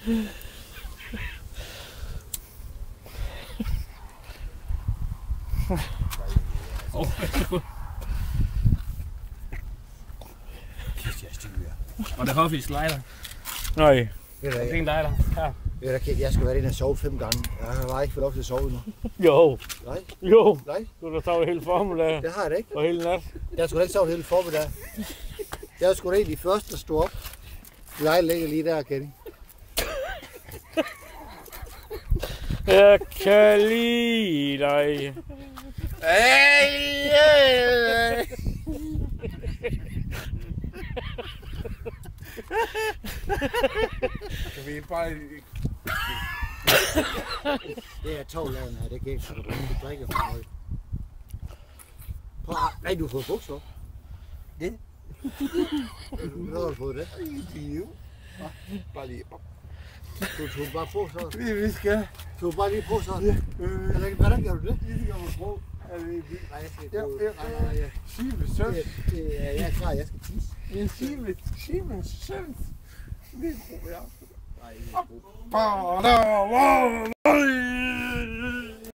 Og det har vi slider. Nej. Det er en lejder. Her. Jeg skal være inde og sove 5 gange. Jeg har bare ikke fået lov til at sove nu. Jo. Nej. Jo. Nej. Du har sovet hele formiddagen. Det har jeg da ikke. Og hele nat. Jeg skulle da ikke sove hele formiddag. Jeg skulle da egentlig først at stå op. Leje ligger lige der, Kenny. Jeg kan lide dig. Så vi bare... Det er 12 laden her, det kan ikke, så du drikker for højt. Prøv at... Nej, du har fået bukser op. Det? Hvor har du fået det? Bare lige... Du tog bare på så. Vi skal... Du tog bare lige på så. Hvordan gør du det? Vi skal på. Nej, jeg skal gå. Ja. Siemens søn. Jeg er klar, jeg skal tisse. En Siemens søn. Det er god, ja. Nej, det er god.